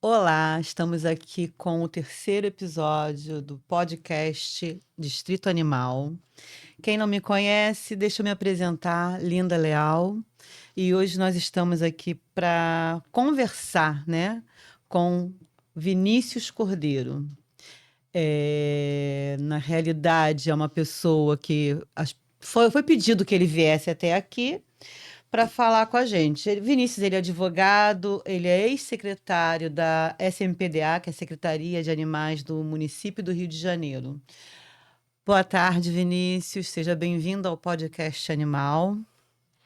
Olá, estamos aqui com o terceiro episódio do podcast Distrito Animal. Quem não me conhece, deixa eu me apresentar, Linda Leal. E hoje nós estamos aqui para conversar, né, com Vinícius Cordeiro. Na realidade, é uma pessoa que foi pedido que ele viesse até aqui para falar com a gente. Vinícius, ele é advogado, ele é ex-secretário da SMPDA, que é a Secretaria de Animais do município do Rio de Janeiro. Boa tarde, Vinícius. Seja bem-vindo ao podcast Animal.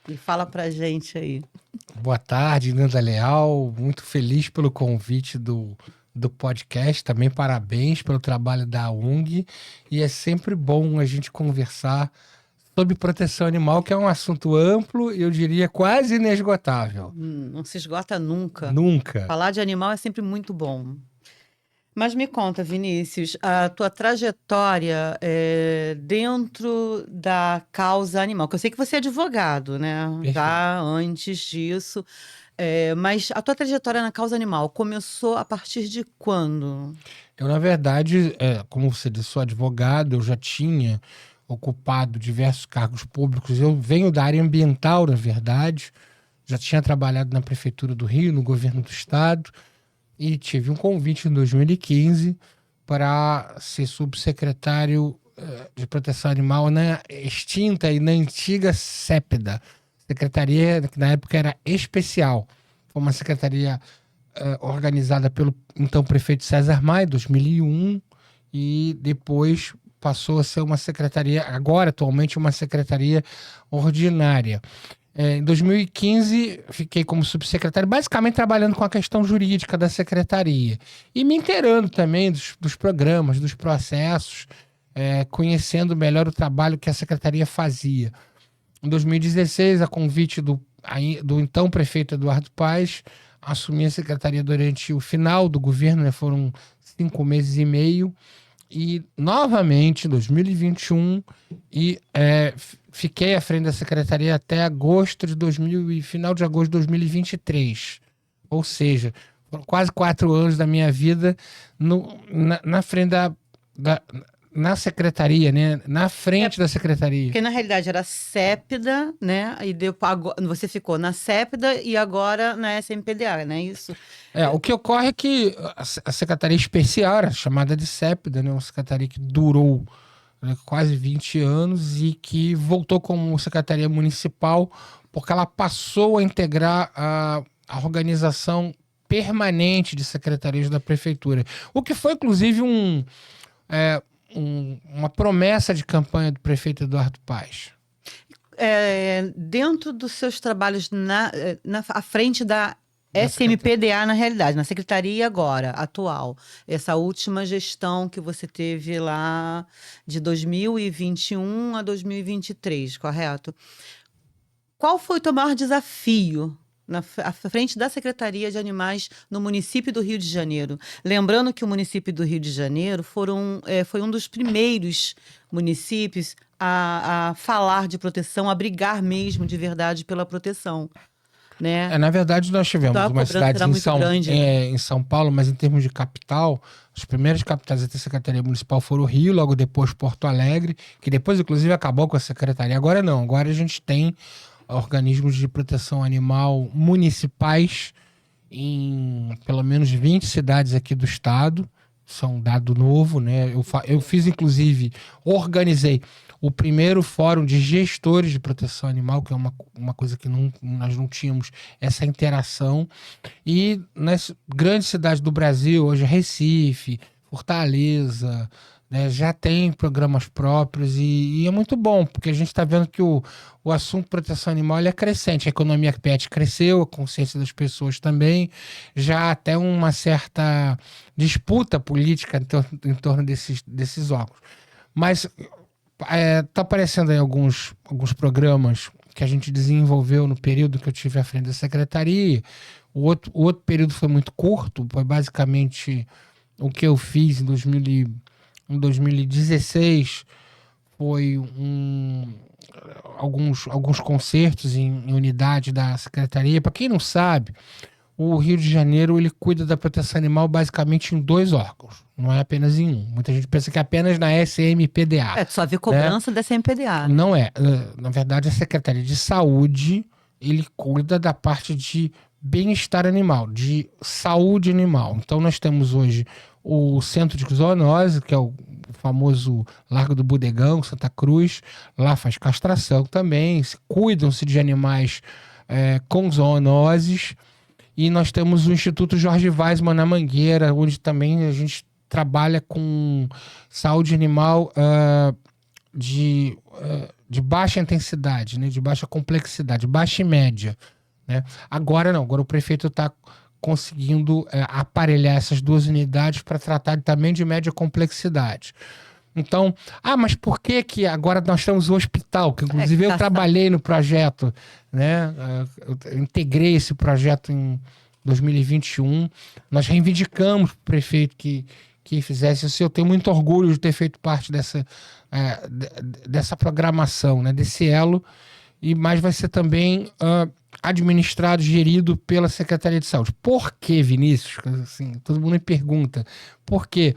E fala pra gente aí. Boa tarde, Nanda Leal. Muito feliz pelo convite do podcast. Também parabéns pelo trabalho da UNG. E é sempre bom a gente conversar sobre proteção animal, que é um assunto amplo e eu diria quase inesgotável. Não se esgota nunca. Nunca. Falar de animal é sempre muito bom. Mas me conta, Vinícius, a tua trajetória dentro da causa animal, que eu sei que você é advogado, né? Perfeito. Já antes disso. Mas a tua trajetória na causa animal começou a partir de quando? Eu, na verdade, como você disse, sou advogado, eu já tinha ocupado diversos cargos públicos. Eu venho da área ambiental, na verdade. Já tinha trabalhado na Prefeitura do Rio, no governo do Estado. E tive um convite em 2015 para ser subsecretário de Proteção Animal na extinta e na antiga SEPDA, secretaria que na época era especial. Foi uma secretaria organizada pelo então prefeito César Maia, em 2001, e depois passou a ser uma secretaria, agora atualmente uma secretaria ordinária. Em 2015, fiquei como subsecretário, basicamente trabalhando com a questão jurídica da secretaria. E me inteirando também dos programas, dos processos, conhecendo melhor o trabalho que a secretaria fazia. Em 2016, a convite do então prefeito Eduardo Paes, assumi a secretaria durante o final do governo, né, foram 5 meses e meio. E novamente, em 2021, fiquei à frente da secretaria até final de agosto de 2023. Ou seja, foram quase 4 anos da minha vida na frente na secretaria, né? Na frente da secretaria. Porque na realidade era SEPDA, né? Você ficou na SEPDA e agora na SMPDA, não é isso? O que ocorre é que a secretaria especial era chamada de SEPDA, né? Uma secretaria que durou, né, quase 20 anos e que voltou como secretaria municipal porque ela passou a integrar a organização permanente de secretarias da prefeitura. O que foi, inclusive, uma promessa de campanha do prefeito Eduardo Paes. Dentro dos seus trabalhos à frente da Da SMPDA, na realidade, na secretaria agora, atual, essa última gestão que você teve lá de 2021 a 2023, correto? Qual foi o teu maior desafio à frente da Secretaria de Animais no município do Rio de Janeiro? Lembrando que o município do Rio de Janeiro foi um dos primeiros municípios a falar de proteção, a brigar mesmo de verdade pela proteção, né? Na verdade, nós tivemos Então a umas cobrança cidades era muito grande, né? em São Paulo, mas em termos de capital, as primeiras capitais a ter secretaria municipal foram o Rio, logo depois Porto Alegre, que depois, inclusive, acabou com a secretaria. Agora não, agora a gente tem organismos de proteção animal municipais em pelo menos 20 cidades aqui do estado. Isso é um dado novo, né? Eu fiz, inclusive, organizei o primeiro fórum de gestores de proteção animal, que é uma coisa que nós não tínhamos essa interação. E nas grandes cidades do Brasil, hoje Recife, Fortaleza, né, já tem programas próprios e é muito bom, porque a gente está vendo que o assunto proteção animal ele é crescente. A economia pet cresceu, a consciência das pessoas também, já até uma certa disputa política em torno desses órgãos. Mas tá aparecendo aí alguns programas que a gente desenvolveu no período que eu tive à frente da secretaria. O outro período foi muito curto, foi basicamente o que eu fiz em 2016 foi alguns concertos em unidade da secretaria. Para quem não sabe, o Rio de Janeiro ele cuida da proteção animal basicamente em 2 órgãos, não é apenas em um. Muita gente pensa que é apenas na SMPDA. Tu só vê cobrança dessa MPDA, né? Não é. Na verdade, a Secretaria de Saúde ele cuida da parte de bem-estar animal, de saúde animal. Então, nós temos hoje o Centro de Zoonose, que é o famoso Largo do Bodegão, Santa Cruz. Lá faz castração também, cuidam-se de animais com zoonoses. E nós temos o Instituto Jorge Weissmann na Mangueira, onde também a gente trabalha com saúde animal de baixa intensidade, né? De baixa complexidade, baixa e média, né? Agora não, agora o prefeito está conseguindo aparelhar essas 2 unidades para tratar também de média complexidade. Então, mas por que agora nós temos o hospital? Que inclusive eu trabalhei no projeto, né? Eu integrei esse projeto em 2021. Nós reivindicamos para o prefeito que fizesse isso. Eu tenho muito orgulho de ter feito parte dessa programação, né? Desse elo. Mas vai ser também administrado, gerido pela Secretaria de Saúde. Por que, Vinícius? Assim, todo mundo me pergunta. Por quê?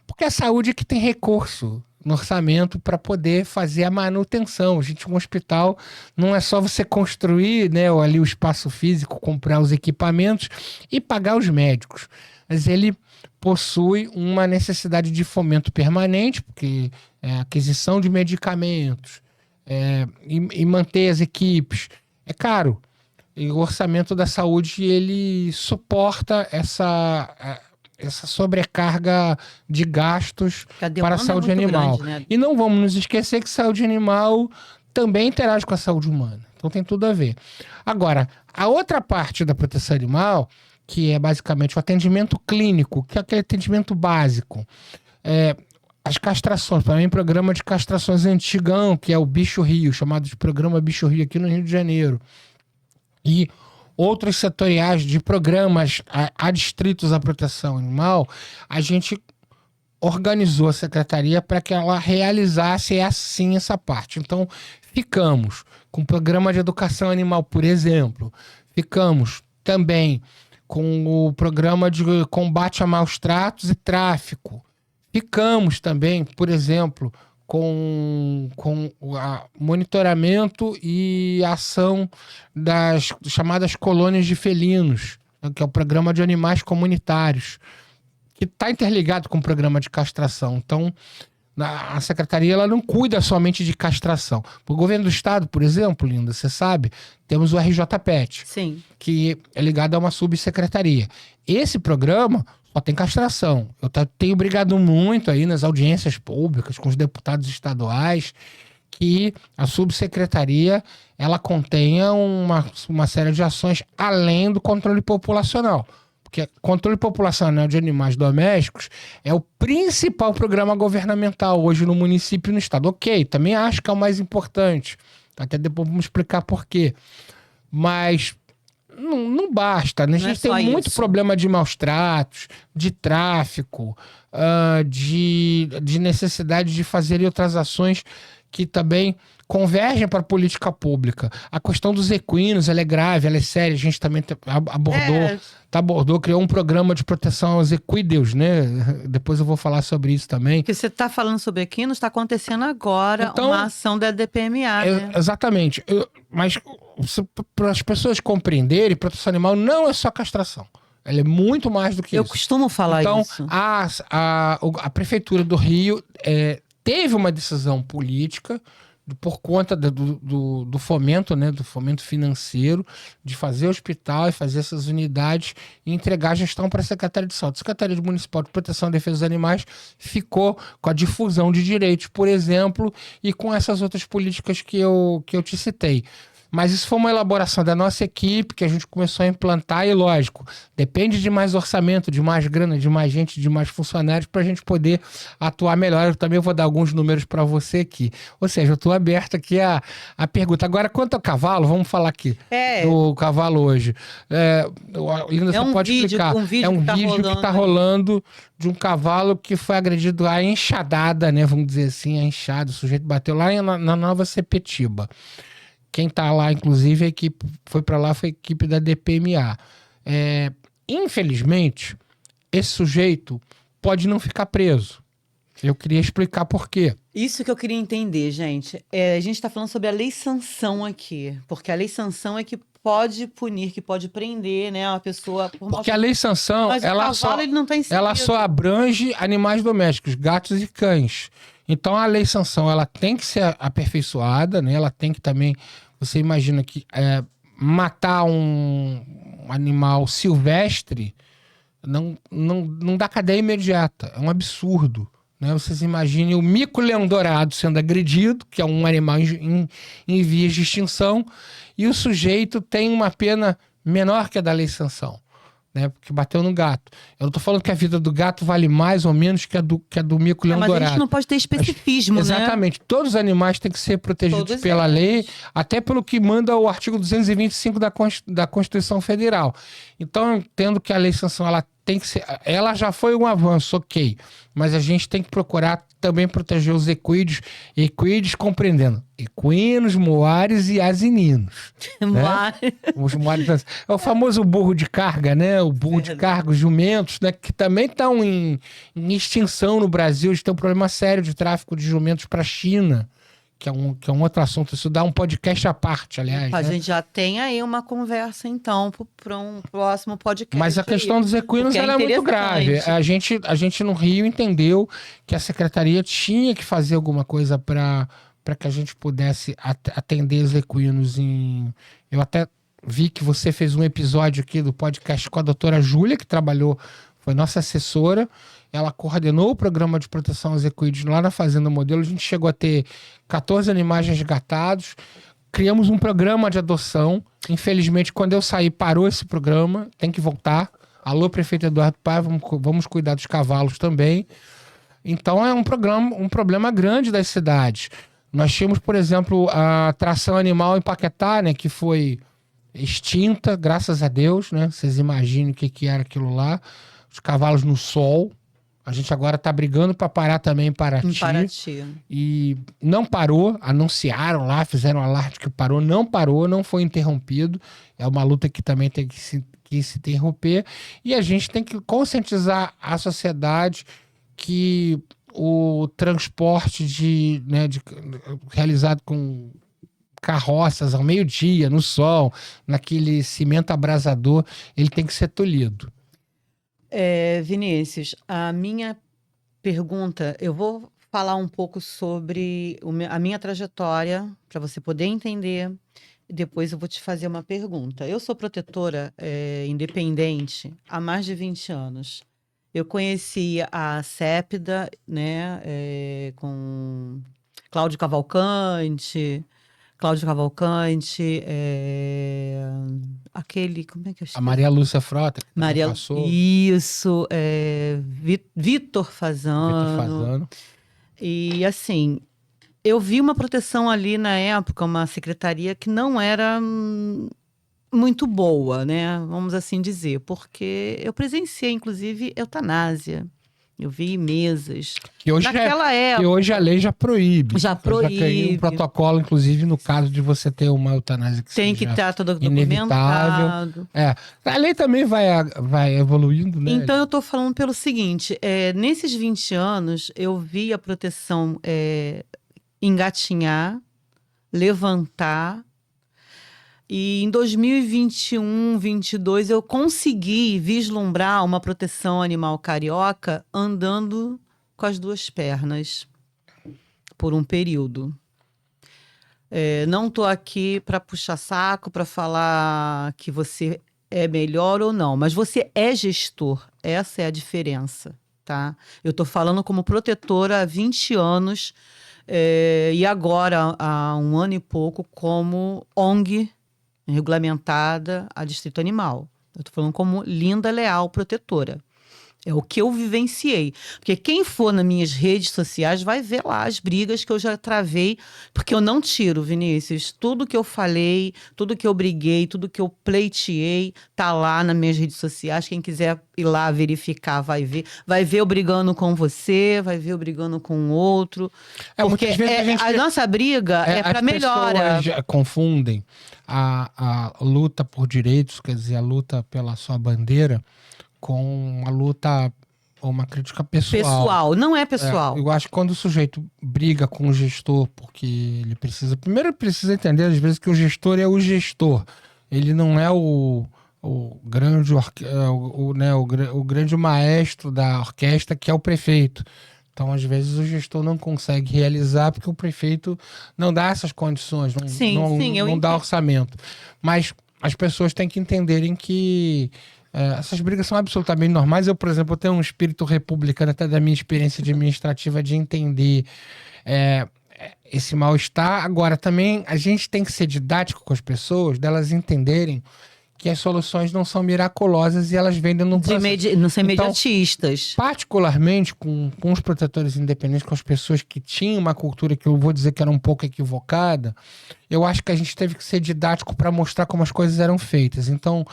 Porque a saúde é que tem recurso no orçamento para poder fazer a manutenção. Um hospital não é só você construir, né, ali o espaço físico, comprar os equipamentos e pagar os médicos. Mas ele possui uma necessidade de fomento permanente, porque aquisição de medicamentos e manter as equipes é caro. E o orçamento da saúde ele suporta essa sobrecarga de gastos para a saúde animal. Grande, né? E não vamos nos esquecer que saúde animal também interage com a saúde humana. Então tem tudo a ver. Agora, a outra parte da proteção animal, que é basicamente o atendimento clínico, que é aquele atendimento básico, as castrações, para mim, programa de castrações antigão, que é o Bicho Rio, chamado de Programa Bicho Rio aqui no Rio de Janeiro. E outros setoriais de programas adstritos à proteção animal, a gente organizou a secretaria para que ela realizasse assim essa parte. Então, ficamos com o programa de educação animal, por exemplo. Ficamos também com o programa de combate a maus tratos e tráfico. Ficamos também, por exemplo, com monitoramento e ação das chamadas colônias de felinos, que é o programa de animais comunitários, que está interligado com o programa de castração. Então, a secretaria ela não cuida somente de castração. O governo do estado, por exemplo, Linda, você sabe, temos o RJPET, sim, que é ligado a uma subsecretaria. Esse programa só tem castração. Eu tenho brigado muito aí nas audiências públicas com os deputados estaduais que a subsecretaria ela contenha uma série de ações além do controle populacional. Porque controle populacional de animais domésticos é o principal programa governamental hoje no município e no estado. Ok, também acho que é o mais importante. Até depois vamos explicar por quê. Mas não basta, né? A gente tem muito problema de maus tratos, de tráfico, de necessidade de fazer outras ações que também convergem para a política pública. A questão dos equinos, ela é grave, ela é séria. A gente também abordou, criou um programa de proteção aos equídeos, né? Depois eu vou falar sobre isso também. Que você está falando sobre equinos, está acontecendo agora uma ação da DPMA, né? Exatamente. Mas para as pessoas compreenderem, proteção animal não é só castração. Ela é muito mais do que isso. Eu costumo falar isso. Então, a Prefeitura do Rio teve uma decisão política por conta do fomento, né, do fomento financeiro, de fazer hospital e fazer essas unidades e entregar a gestão para a Secretaria de Saúde. A Secretaria Municipal de Proteção e Defesa dos Animais ficou com a difusão de direitos, por exemplo, e com essas outras políticas que eu te citei. Mas isso foi uma elaboração da nossa equipe que a gente começou a implantar e, lógico, depende de mais orçamento, de mais grana, de mais gente, de mais funcionários para a gente poder atuar melhor. Eu também vou dar alguns números para você aqui. Ou seja, eu estou aberto aqui a pergunta. Agora, quanto ao cavalo, vamos falar aqui do cavalo hoje. Linda, você pode explicar. É um vídeo que está rolando de um cavalo que foi agredido a enxadada, né? Vamos dizer assim, a enxada. O sujeito bateu lá na Nova Sepetiba. Quem tá lá, inclusive, a equipe foi para lá, foi a equipe da DPMA. Infelizmente, esse sujeito pode não ficar preso. Eu queria explicar por quê. Isso que eu queria entender, gente. A gente está falando sobre a lei sanção aqui, porque a lei sanção é que pode punir, que pode prender, né, uma pessoa por Porque a lei sanção, Mas o cavalo, ele não tá ela inserido. só abrange animais domésticos, gatos e cães. Então a lei sanção, ela tem que ser aperfeiçoada, né? Ela tem que também, você imagina que matar um animal silvestre não dá cadeia imediata, é um absurdo. Né? Vocês imaginem o mico-leão-dourado sendo agredido, que é um animal em vias de extinção, e o sujeito tem uma pena menor que a da lei sanção, né? Porque bateu no gato. Eu não tô falando que a vida do gato vale mais ou menos que a do mico-leão-dourado. Mas a gente não pode ter especificismo, exatamente. Todos os animais têm que ser protegidos Todos pela eles. lei, até pelo que manda o artigo 225 da Constituição Federal. Então, eu entendo que a lei sanção, ela tem que ser... Ela já foi um avanço, ok. Mas a gente tem que procurar também proteger os equídeos compreendendo equinos, moares e asininos. Né? Os moares, é o famoso burro de carga, né? O burro de carga, os jumentos, né? Que também estão em extinção no Brasil. A gente tem um problema sério de tráfico de jumentos para a China, que é um outro assunto. Isso dá um podcast à parte, aliás. A né? gente já tem aí uma conversa, então, para um próximo podcast. Mas a questão dos equinos ela é muito grave. A gente no Rio entendeu que a secretaria tinha que fazer alguma coisa para que a gente pudesse atender os equinos. Eu até vi que você fez um episódio aqui do podcast com a doutora Júlia, que trabalhou, foi nossa assessora. Ela coordenou o programa de proteção aos equídeos lá na Fazenda Modelo. A gente chegou a ter 14 animais resgatados. Criamos um programa de adoção. Infelizmente, quando eu saí, parou esse programa. Tem que voltar. Alô, prefeito Eduardo Paiva, vamos cuidar dos cavalos também. Então, é um problema grande das cidades. Nós tínhamos, por exemplo, a tração animal em Paquetá, né, que foi extinta, graças a Deus, né? Vocês imaginem o que era aquilo lá. Os cavalos no sol. A gente agora está brigando para parar também em Paraty. E não parou, anunciaram lá, fizeram alarde que parou, não foi interrompido. É uma luta que também tem que se interromper. E a gente tem que conscientizar a sociedade que o transporte realizado com carroças ao meio-dia, no sol, naquele cimento abrasador, ele tem que ser tolhido. Vinícius, a minha pergunta, eu vou falar um pouco sobre a minha trajetória, para você poder entender, e depois eu vou te fazer uma pergunta. Eu sou protetora independente há mais de 20 anos. Eu conheci a Sépida, né, com Cláudio Cavalcante, aquele, como é que eu esqueci? A Maria Lúcia Frota, que Maria, passou. isso, Vitor Fazano. E assim, eu vi uma proteção ali na época, uma secretaria que não era muito boa, né? Vamos assim dizer, porque eu presenciei, inclusive, eutanásia. Eu vi mesas. Que hoje a lei já proíbe. Já proíbe. Já caiu um protocolo, inclusive, no caso de você ter uma eutanásia que tem que estar todo inevitável. documentado. A lei também vai evoluindo, né? Então, eu estou falando pelo seguinte, nesses 20 anos, eu vi a proteção engatinhar, levantar, e em 2021, 2022, eu consegui vislumbrar uma proteção animal carioca andando com as duas pernas por um período. Não estou aqui para puxar saco, para falar que você é melhor ou não, mas você é gestor, essa é a diferença, tá? Eu estou falando como protetora há 20 anos e agora, há um ano e pouco, como ONG regulamentada a Distrito Animal. Eu estou falando como Linda Leal, protetora. É o que eu vivenciei. Porque quem for nas minhas redes sociais vai ver lá as brigas que eu já travei, porque eu não tiro, Vinícius. Tudo que eu falei, tudo que eu briguei, tudo que eu pleiteei, tá lá nas minhas redes sociais. Quem quiser ir lá verificar, vai ver. Vai ver eu brigando com você, vai ver eu brigando com o outro. Porque muitas vezes a nossa briga é para melhora. As pessoas confundem a luta por direitos, quer dizer, a luta pela sua bandeira, com uma luta ou uma crítica pessoal. Pessoal, não é pessoal. Eu acho que quando o sujeito briga com o gestor, porque ele precisa... Primeiro ele precisa entender, às vezes, que o gestor é o gestor. Ele não é o grande, o grande maestro da orquestra, que é o prefeito. Então, às vezes, o gestor não consegue realizar porque o prefeito não dá essas condições, não dá orçamento. Mas as pessoas têm que entenderem que essas brigas são absolutamente normais. Eu, por exemplo, tenho um espírito republicano, até da minha experiência administrativa, de entender esse mal-estar. Agora, também, a gente tem que ser didático com as pessoas, delas entenderem que as soluções não são miraculosas e elas vendem no processo. Não são imediatistas. Então, particularmente com os protetores independentes, com as pessoas que tinham uma cultura que eu vou dizer que era um pouco equivocada, eu acho que a gente teve que ser didático para mostrar como as coisas eram feitas. Então,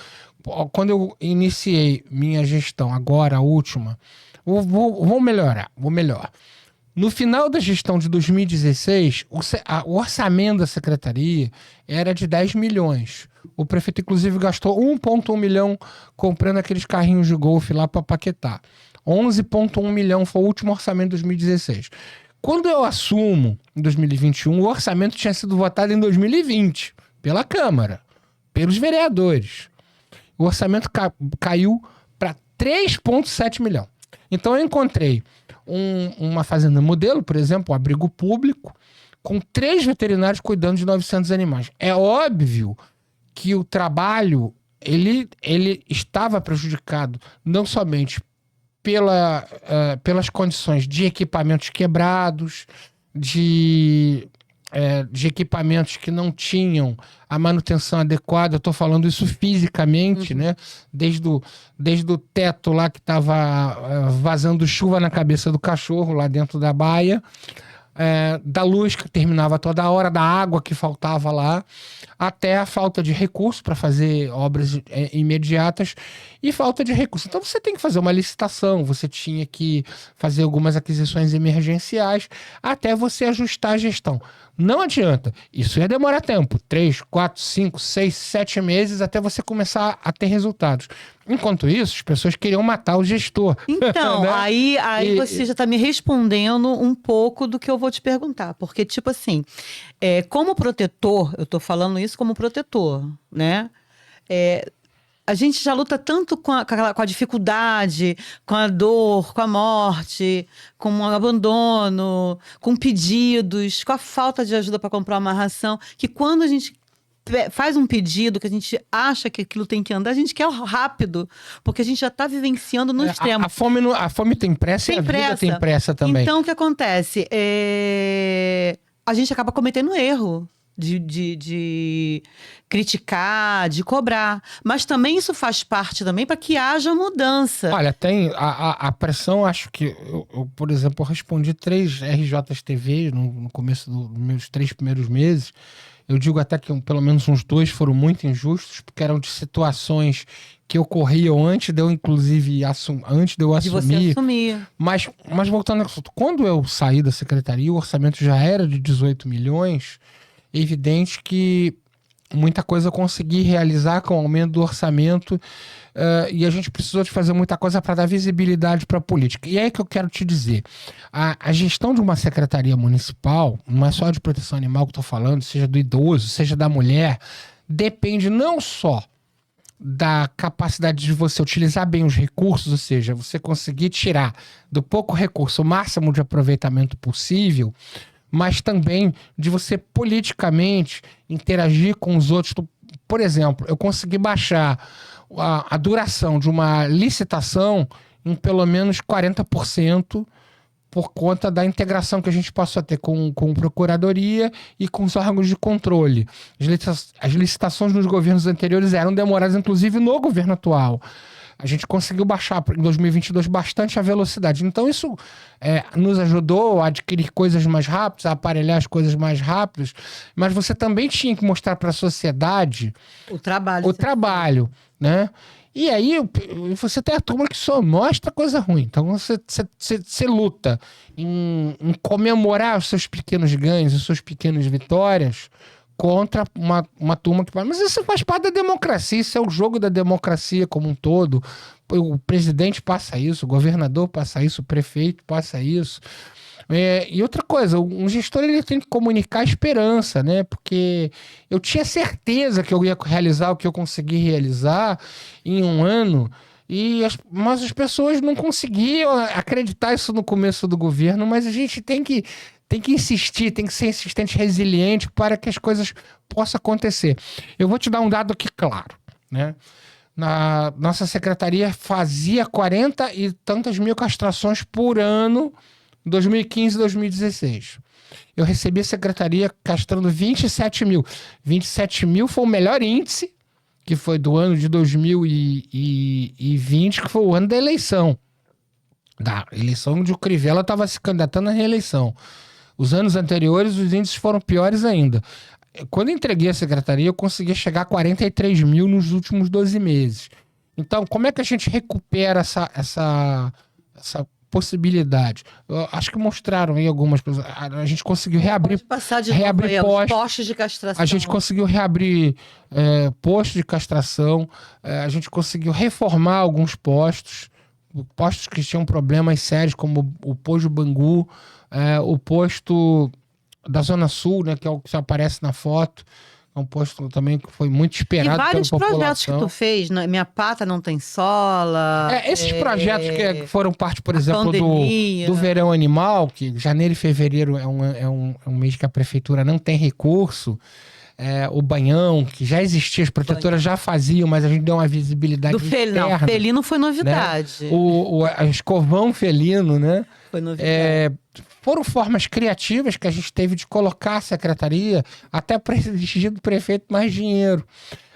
quando eu iniciei minha gestão, agora a última, vou melhorar. No final da gestão de 2016, o orçamento da secretaria era de 10 milhões. O prefeito, inclusive, gastou 1,1 milhão comprando aqueles carrinhos de golfe lá para Paquetá. 11,1 milhão foi o último orçamento de 2016. Quando eu assumo, em 2021, o orçamento tinha sido votado em 2020 pela Câmara, pelos vereadores. O orçamento caiu para 3,7 milhão. Então eu encontrei uma fazenda modelo, por exemplo, um abrigo público, com 3 veterinários cuidando de 900 animais. É óbvio que o trabalho ele estava prejudicado não somente pelas condições de equipamentos quebrados, de equipamentos que não tinham a manutenção adequada. Eu estou falando isso fisicamente, né? Desde o teto lá que estava vazando chuva na cabeça do cachorro lá dentro da baia, da luz que terminava toda hora, da água que faltava lá, até a falta de recurso para fazer obras imediatas e falta de recurso. Então você tem que fazer uma licitação, você tinha que fazer algumas aquisições emergenciais até você ajustar a gestão. Não adianta, isso ia demorar tempo, 3, 4, 5, 6, 7 meses até você começar a ter resultados. Enquanto isso, as pessoas queriam matar o gestor. Então, né? aí você já está me respondendo um pouco do que eu vou te perguntar. Porque, tipo assim, como protetor, eu estou falando isso como protetor, né? A gente já luta tanto com a dificuldade, com a dor, com a morte, com o abandono, com pedidos, com a falta de ajuda para comprar uma ração, que quando a gente faz um pedido que a gente acha que aquilo tem que andar, a gente quer rápido, porque a gente já está vivenciando no extremo. A fome tem pressa e a vida tem pressa também. Então, o que acontece? A gente acaba cometendo erro de criticar, de cobrar. Mas também isso faz parte também para que haja mudança. Olha, tem a pressão, acho que eu, por exemplo, eu respondi 3 RJTV no começo dos meus 3 primeiros meses. Eu digo até que pelo menos uns 2 foram muito injustos, porque eram de situações que ocorriam antes de eu, inclusive, antes de eu assumir. De você assumir. Mas voltando ao assunto, quando eu saí da secretaria, o orçamento já era de 18 milhões, é evidente que muita coisa eu consegui realizar com o aumento do orçamento, e a gente precisou de fazer muita coisa para dar visibilidade para a política. E é aí que eu quero te dizer, a gestão de uma secretaria municipal, não é só de proteção animal que eu estou falando, seja do idoso, seja da mulher, depende não só da capacidade de você utilizar bem os recursos, ou seja, você conseguir tirar do pouco recurso o máximo de aproveitamento possível, mas também de você politicamente interagir com os outros. Por exemplo, eu consegui baixar a duração de uma licitação em pelo menos 40% por conta da integração que a gente passou a ter com procuradoria e com os órgãos de controle. As licitações nos governos anteriores eram demoradas, inclusive no governo atual. a gente conseguiu baixar em 2022 bastante a velocidade. Então isso nos ajudou a adquirir coisas mais rápidas, a aparelhar as coisas mais rápidas, mas você também tinha que mostrar para a sociedade O trabalho. o trabalho, né? E aí você tem a turma que só mostra coisa ruim. Então você luta em comemorar os seus pequenos ganhos, as suas pequenas vitórias contra uma turma que... Mas isso faz parte da democracia, isso é o jogo da democracia como um todo. O presidente passa isso, o governador passa isso, o prefeito passa isso. E outra coisa, um gestor ele tem que comunicar esperança, né? Porque eu tinha certeza que eu ia realizar o que eu consegui realizar em um ano, mas as pessoas não conseguiam acreditar isso no começo do governo, mas a gente tem que insistir, tem que ser insistente, resiliente para que as coisas possam acontecer. Eu vou te dar um dado aqui claro, né? Na nossa secretaria fazia 40 e tantas mil castrações por ano 2015 e 2016. Eu recebi a secretaria castrando 27 mil. 27 mil foi o melhor índice, que foi do ano de 2020, que foi o ano da eleição. Da eleição onde o Crivella estava se candidatando à reeleição. Os anos anteriores, os índices foram piores ainda. Quando eu entreguei a secretaria, eu consegui chegar a 43 mil nos últimos 12 meses. Então, como é que a gente recupera essa possibilidade? Eu acho que mostraram aí algumas coisas. A gente conseguiu reabrir postos de castração. A gente conseguiu reabrir postos de castração. A gente conseguiu reformar alguns postos que tinham problemas sérios, como o posto Bangu, o posto da Zona Sul, né, que é o que aparece na foto. É um posto também que foi muito esperado pela população. E vários projetos que tu fez, né? Minha Pata Não Tem Sola. Esses projetos que foram parte, por exemplo, do Verão Animal, que janeiro e fevereiro é um mês que a prefeitura não tem recurso. O Banhão, que já existia, as protetoras já faziam, mas a gente deu uma visibilidade interna. Não, felino foi novidade. Né? O escovão felino, né? Foi novidade. Foram formas criativas que a gente teve de colocar a secretaria até para exigir do prefeito mais dinheiro.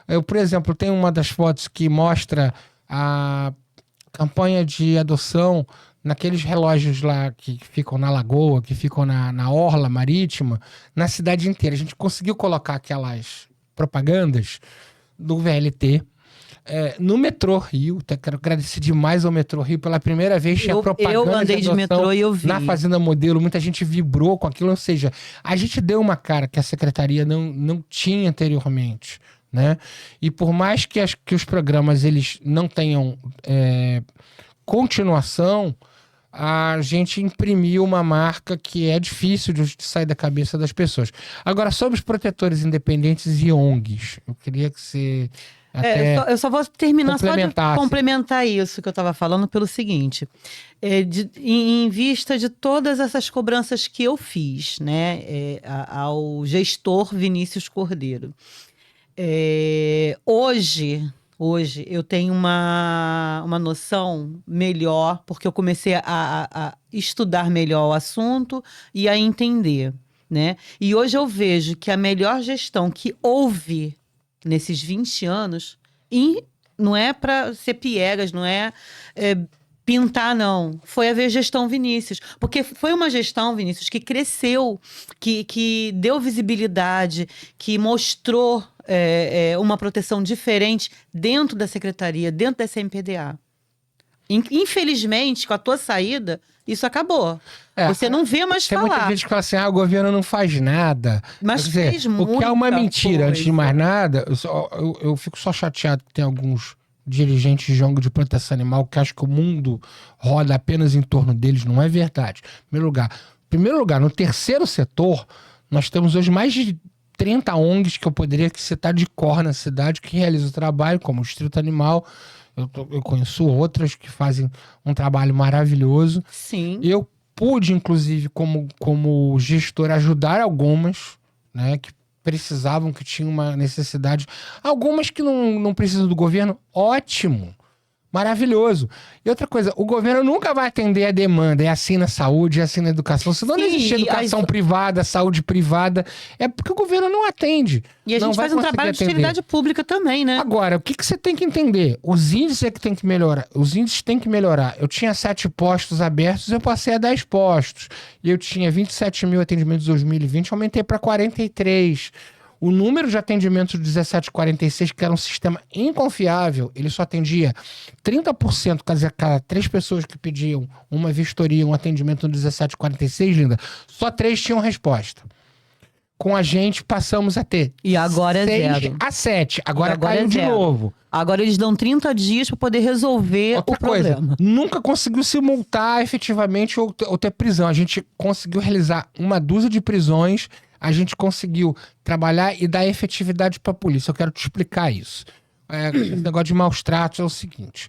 Eu, por exemplo, tenho uma das fotos que mostra a campanha de adoção naqueles relógios lá que ficam na lagoa, que ficam na orla marítima, na cidade inteira. A gente conseguiu colocar aquelas propagandas do VLT no metrô Rio. Quero agradecer demais ao metrô Rio. Pela primeira vez tinha propaganda eu andei de metrô e eu vi. Na Fazenda Modelo. Muita gente vibrou com aquilo. Ou seja, a gente deu uma cara que a secretaria não tinha anteriormente, né? E por mais que os programas eles não tenham continuação, a gente imprimiu uma marca que é difícil de sair da cabeça das pessoas. Agora, sobre os protetores independentes e ONGs, eu queria que você... eu só vou terminar só de complementar isso que eu estava falando pelo seguinte. Em vista de todas essas cobranças que eu fiz, né, ao gestor Vinícius Cordeiro, hoje eu tenho uma noção melhor, porque eu comecei a estudar melhor o assunto e a entender, né? E hoje eu vejo que a melhor gestão que houve nesses 20 anos, e não é para ser piegas, não é pintar, não. Foi a gestão Vinícius. Porque foi uma gestão, Vinícius, que cresceu, que deu visibilidade, que mostrou uma proteção diferente dentro da secretaria, dentro da SMPDA. Infelizmente, com a tua saída, isso acabou. Você não vê mais falar. Tem muita gente que fala assim, o governo não faz nada. Mas fez muito. O que é uma mentira, antes de mais nada, eu fico só chateado que tem alguns dirigentes de ONG de proteção animal que acham que o mundo roda apenas em torno deles. Não é verdade. Em primeiro lugar, no terceiro setor, nós temos hoje mais de 30 ONGs que eu poderia citar de cor na cidade que realizam o trabalho, como o Distrito Animal. Eu conheço outras que fazem um trabalho maravilhoso. Sim. Eu pude, inclusive, como gestor, ajudar algumas, né, que precisavam, que tinham uma necessidade. Algumas que não precisam do governo, ótimo. Maravilhoso. E outra coisa, o governo nunca vai atender a demanda, é assim na saúde, é assim na educação. Se não Sim, existe educação privada, saúde privada, é porque o governo não atende. E a não gente vai faz um conseguir trabalho de atender. utilidade pública também, né? Agora, o que você tem que entender? Os índices é que tem que melhorar. Os índices têm que melhorar. Eu tinha 7 postos abertos, eu passei a 10 postos. E eu tinha 27 mil atendimentos em 2020, aumentei para 43. O número de atendimentos do 1746, que era um sistema inconfiável, ele só atendia 30%, quer dizer, cada 3 pessoas que pediam uma vistoria, um atendimento no 1746, linda, só 3 tinham resposta. Com a gente, passamos a ter E agora é 6 zero. a 7. Agora agora caiu é de zero. novo. Agora eles dão 30 dias para poder resolver Outra o problema. nunca conseguiu se multar efetivamente ou ter prisão. A gente conseguiu realizar uma dúzia de prisões, a gente conseguiu trabalhar e dar efetividade para a polícia. Eu quero te explicar isso. Esse negócio de maus tratos é o seguinte.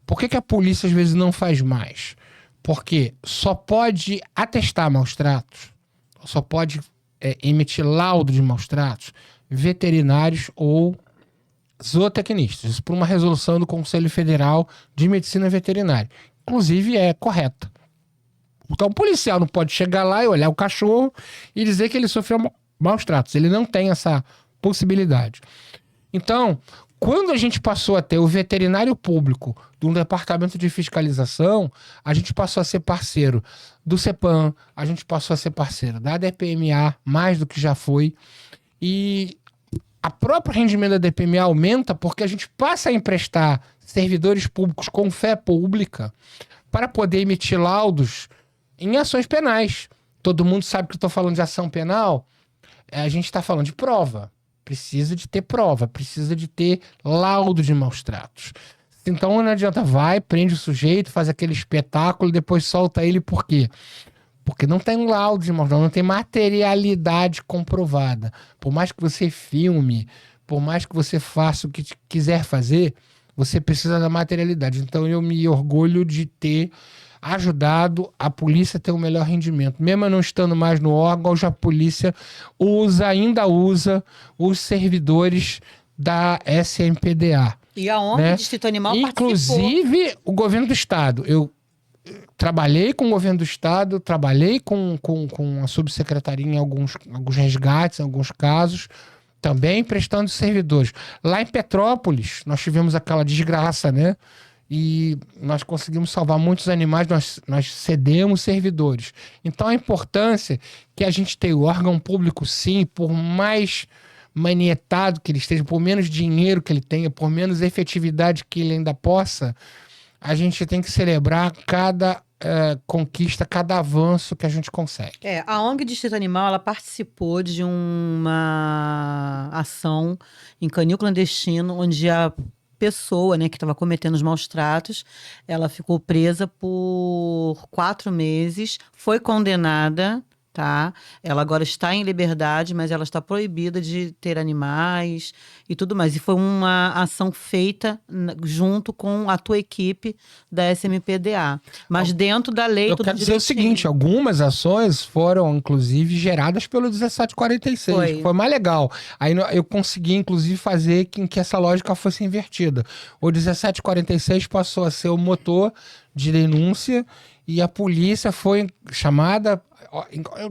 Por que a polícia às vezes não faz mais? Porque só pode atestar maus tratos, só pode emitir laudo de maus tratos veterinários ou zootecnistas. Isso por uma resolução do Conselho Federal de Medicina Veterinária. Inclusive é correta. Então o policial não pode chegar lá e olhar o cachorro e dizer que ele sofreu maus tratos. Ele não tem essa possibilidade. Então, quando a gente passou a ter o veterinário público de um departamento de fiscalização, a gente passou a ser parceiro do CEPAM, a gente passou a ser parceiro da DPMA, mais do que já foi. E a própria rendimento da DPMA aumenta porque a gente passa a emprestar servidores públicos com fé pública para poder emitir laudos em ações penais. Todo mundo sabe que eu estou falando de ação penal. A gente está falando de prova. Precisa de ter prova, precisa de ter laudo de maus tratos. Então não adianta, vai, prende o sujeito, faz aquele espetáculo e depois solta ele, por quê? Porque não tem laudo de maus tratos, não tem materialidade comprovada. Por mais que você filme, por mais que você faça o que quiser fazer, você precisa da materialidade. Então eu me orgulho de ter ajudado a polícia a ter um melhor rendimento. Mesmo eu não estando mais no órgão, hoje a polícia ainda usa os servidores da SMPDA. E a ONG Distrito Animal Inclusive o governo do estado. Eu trabalhei com o governo do estado, trabalhei com a subsecretaria em alguns resgates, em alguns casos, também prestando servidores. Lá em Petrópolis, nós tivemos aquela desgraça, né? E nós conseguimos salvar muitos animais, nós cedemos servidores. Então a importância que a gente tem o órgão público, sim, por mais manietado que ele esteja, por menos dinheiro que ele tenha, por menos efetividade que ele ainda possa, a gente tem que celebrar cada conquista, cada avanço que a gente consegue. A ONG Distrito Animal, ela participou de uma ação em canil clandestino, onde a pessoa, né, que estava cometendo os maus tratos, ela ficou presa por 4 meses, foi condenada, tá? Ela agora está em liberdade, mas ela está proibida de ter animais e tudo mais. E foi uma ação feita junto com a tua equipe da SMPDA, mas dentro da lei. Eu quero dizer o seguinte, algumas ações foram, inclusive, geradas pelo 1746, que foi mais legal. Aí eu consegui, inclusive, fazer com que essa lógica fosse invertida. O 1746 passou a ser o motor de denúncia e a polícia foi chamada.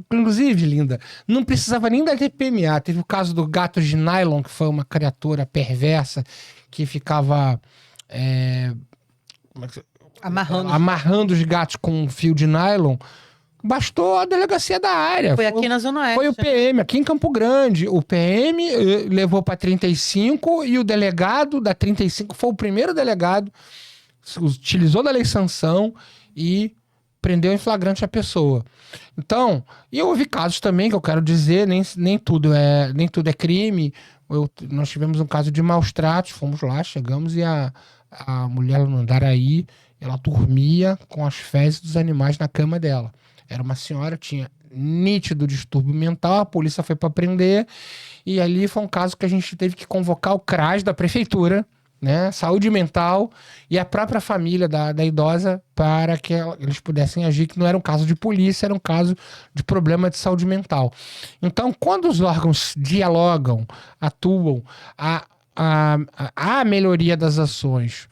Inclusive, linda, não precisava nem da DPMA. Teve o caso do gato de nylon, que foi uma criatura perversa que ficava amarrando os gatos com um fio de nylon. Bastou a delegacia da área. Foi aqui na Zona Oeste. Foi o PM, aqui em Campo Grande. O PM levou para 35 e o delegado da 35 foi o primeiro delegado, utilizou da lei sanção e prendeu em flagrante a pessoa. Então, e houve casos também que eu quero dizer, nem tudo é crime. Nós tivemos um caso de maus tratos, fomos lá, chegamos e a mulher no Andaraí, ela dormia com as fezes dos animais na cama dela. Era uma senhora, tinha nítido distúrbio mental, a polícia foi para prender e ali foi um caso que a gente teve que convocar o CRAS da prefeitura, né, saúde mental e a própria família da idosa para que eles pudessem agir, que não era um caso de polícia, era um caso de problema de saúde mental. Então, quando os órgãos dialogam, atuam, há melhoria das ações,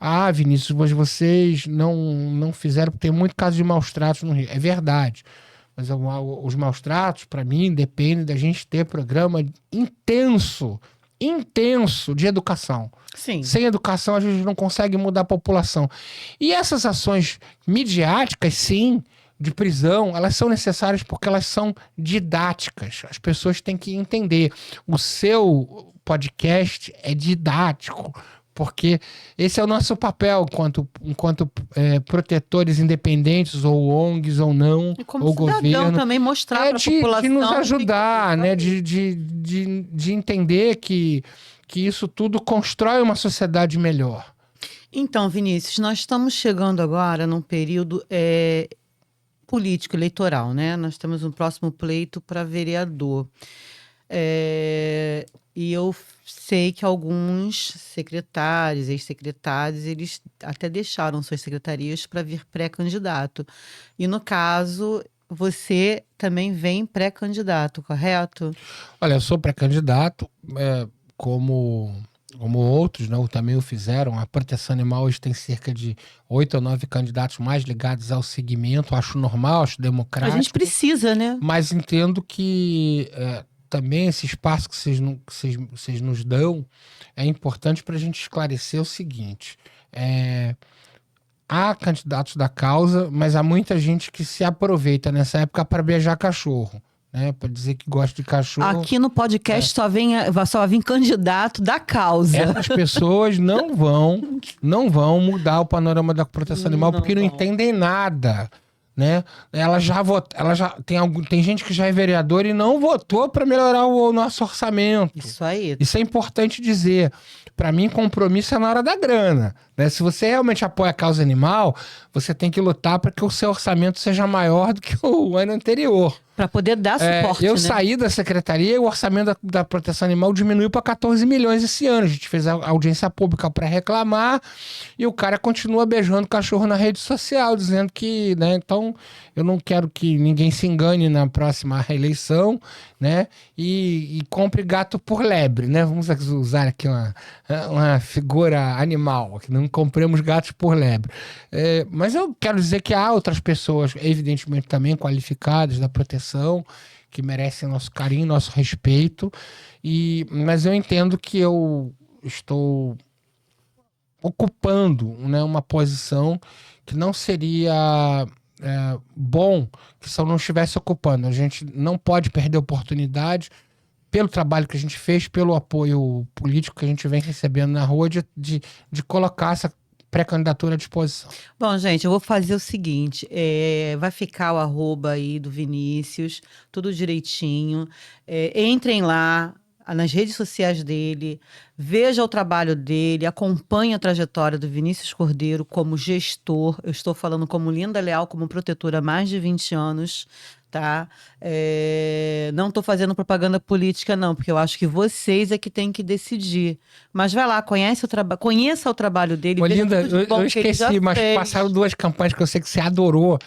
Ah, Vinícius, mas vocês não fizeram, porque tem muito caso de maus tratos no Rio. É verdade. Mas os maus tratos, para mim, dependem da gente ter programa intenso de educação. Sim. Sem educação, a gente não consegue mudar a população. E essas ações midiáticas, sim, de prisão, elas são necessárias porque elas são didáticas. As pessoas têm que entender. O seu podcast é didático, porque esse é o nosso papel enquanto protetores independentes, ou ONGs, ou não, E como ou cidadão governo. também mostrar para a população. De nos ajudar, que- né? De entender que isso tudo constrói uma sociedade melhor. Então, Vinícius, nós estamos chegando agora num período político, eleitoral, né? Nós temos um próximo pleito para vereador. E eu sei que alguns secretários, ex-secretários, eles até deixaram suas secretarias para vir pré-candidato. E no caso, você também vem pré-candidato, correto? Olha, eu sou pré-candidato, como outros, né, também o fizeram. A proteção animal hoje tem cerca de 8 ou 9 candidatos mais ligados ao segmento. Acho normal, acho A democrático. gente precisa, né? Mas entendo que também esse espaço que vocês nos dão é importante para a gente esclarecer o seguinte. Há candidatos da causa, mas há muita gente que se aproveita nessa época para beijar cachorro, né? Para dizer que gosta de cachorro. Aqui no podcast só vai vir candidato da causa. Essas pessoas não vão mudar o panorama da proteção animal Não porque não vão. entendem nada, né? Ela já tem gente que já é vereador e não votou para melhorar o nosso orçamento. Isso aí. Isso é importante dizer. Para mim, compromisso é na hora da grana, né? Se você realmente apoia a causa animal, você tem que lutar para que o seu orçamento seja maior do que o ano anterior. Para poder dar suporte, Eu né? saí da secretaria e o orçamento da proteção animal diminuiu para 14 milhões esse ano. A gente fez a audiência pública para reclamar e o cara continua beijando o cachorro na rede social, dizendo que, né? Então, eu não quero que ninguém se engane na próxima reeleição, né? E compre gato por lebre, né? Vamos usar aqui uma figura animal, que não compremos gatos por lebre. Mas eu quero dizer que há outras pessoas, evidentemente também qualificadas da proteção, que merecem nosso carinho, nosso respeito, mas eu entendo que eu estou ocupando, né, uma posição que não seria bom que se eu não estivesse ocupando. A gente não pode perder a oportunidade, pelo trabalho que a gente fez, pelo apoio político que a gente vem recebendo na rua, de colocar essa pré-candidatura à disposição. Bom, gente, eu vou fazer o seguinte: vai ficar o arroba aí do Vinícius, tudo direitinho. Entrem lá nas redes sociais dele, veja o trabalho dele, acompanhe a trajetória do Vinícius Cordeiro como gestor. Eu estou falando como Linda Leal, como protetora há mais de 20 anos. Tá? Não estou fazendo propaganda política, não, porque eu acho que vocês é que têm que decidir. Mas vai lá, conheça o trabalho dele. Ô, veja Linda, tudo de bom eu que ele já esqueci, mas fez. passaram 2 campanhas que eu sei que você adorou,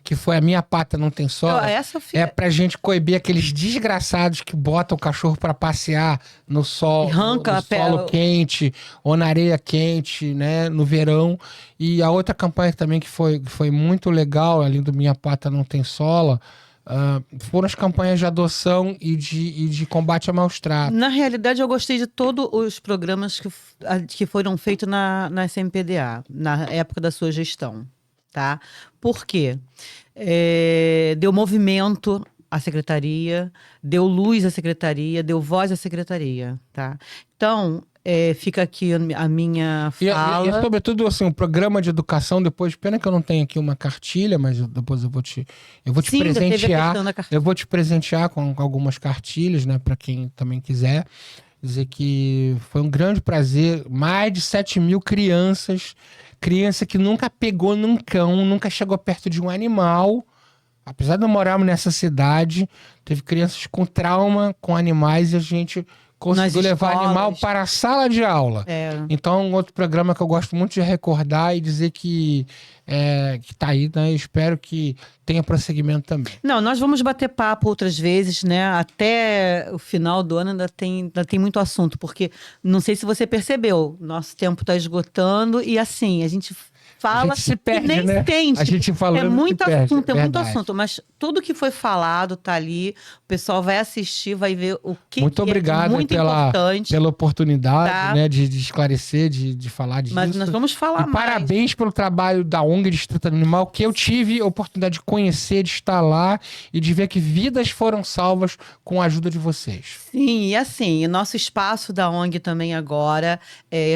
que foi A Minha Pata Não Tem Sola. Essa Pra gente coibir aqueles desgraçados que botam o cachorro pra passear no sol, Arranca no solo quente, ou na areia quente, né, no verão. E a outra campanha também que foi muito legal, além do Minha Pata Não Tem Sola, foram as campanhas de adoção e de combate a maus tratos. Na realidade, eu gostei de todos os programas que foram feitos na SMPDA, na época da sua gestão, tá? Por quê? Deu movimento à secretaria, deu luz à secretaria, deu voz à secretaria, tá? Então, fica aqui a minha fala. E sobretudo, assim, um programa de educação, depois, pena que eu não tenho aqui uma cartilha, mas depois eu vou te Sim, ainda teve a presentear. questão da cartilha. Eu vou te presentear com algumas cartilhas, né, para quem também quiser. Dizer que foi um grande prazer. Mais de 7 mil criança que nunca pegou num cão, nunca chegou perto de um animal. Apesar de eu morarmos nessa cidade, teve crianças com trauma com animais e a gente conseguiu levar escolas. animal para a sala de aula. Então, um outro programa que eu gosto muito de recordar e dizer que tá aí, né? Eu espero que tenha prosseguimento também. Não, nós vamos bater papo outras vezes, né? Até o final do ano ainda tem muito assunto, porque não sei se você percebeu, nosso tempo está esgotando e assim, a gente fala a gente se perde, e nem né? sente. A gente falando é muito se perde, assunto, é muito verdade. assunto, mas tudo que foi falado tá ali, o pessoal vai assistir, vai ver o que, muito que obrigado é muito importante. pela oportunidade, tá? né, de esclarecer, de falar disso. Mas nós vamos falar e mais. Parabéns pelo trabalho da ONG Distrito Animal, que eu tive a oportunidade de conhecer, de estar lá e de ver que vidas foram salvas com a ajuda de vocês. Sim, e assim, o nosso espaço da ONG também agora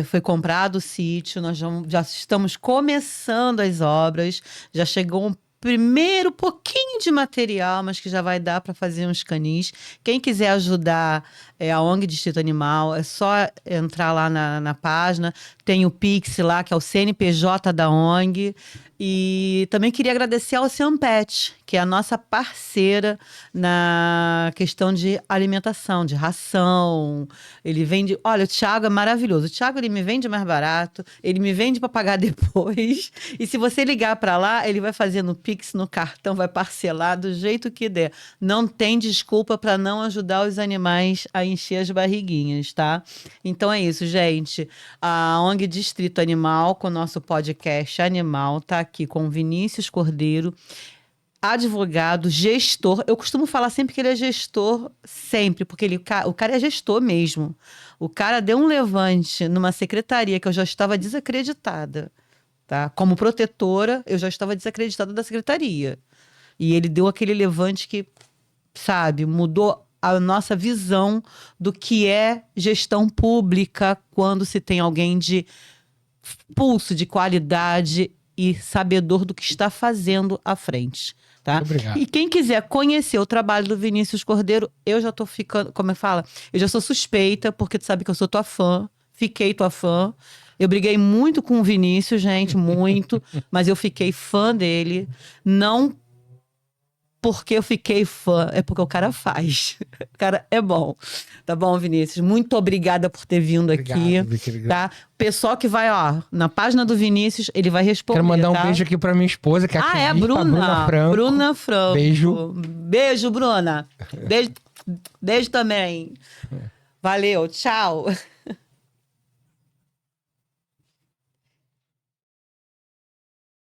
foi comprado o sítio, nós já estamos começando as obras, já chegou um primeiro pouquinho de material, mas que já vai dar para fazer uns canis. Quem quiser ajudar a ONG Distrito Animal, é só entrar lá na página, tem o Pix lá, que é o CNPJ da ONG. E também queria agradecer ao Ocean Pet, que é a nossa parceira na questão de alimentação, de ração. Ele vende... Olha, o Thiago é maravilhoso. O Thiago, ele me vende mais barato, ele me vende para pagar depois. E se você ligar para lá, ele vai fazer no Pix, no cartão, vai parcelar do jeito que der. Não tem desculpa para não ajudar os animais a encher as barriguinhas, tá? Então é isso, gente. A ONG Distrito Animal, com o nosso podcast Animal, tá aqui com o Vinícius Cordeiro, advogado, gestor. Eu costumo falar sempre que ele é gestor, sempre, porque o cara é gestor mesmo. O cara deu um levante numa secretaria que eu já estava desacreditada, tá? Como protetora, eu já estava desacreditada da secretaria. E ele deu aquele levante que, sabe, mudou a nossa visão do que é gestão pública quando se tem alguém de pulso, de qualidade e sabedor do que está fazendo à frente, tá? Obrigado. E quem quiser conhecer o trabalho do Vinícius Cordeiro, eu já tô ficando, como eu falo, eu já sou suspeita, porque tu sabe que eu sou tua fã, fiquei tua fã. Eu briguei muito com o Vinícius, gente, muito, mas eu fiquei fã dele, não porque eu fiquei fã, é porque o cara faz. O cara é bom. Tá bom, Vinícius? Muito obrigada por ter vindo aqui. Vicky, tá? Pessoal que vai, ó, na página do Vinícius, ele vai responder. Quero mandar tá? um beijo aqui pra minha esposa, que é a Bruna Franco. Bruna Franco. Beijo. Beijo, Bruna. Beijo também. Valeu, tchau.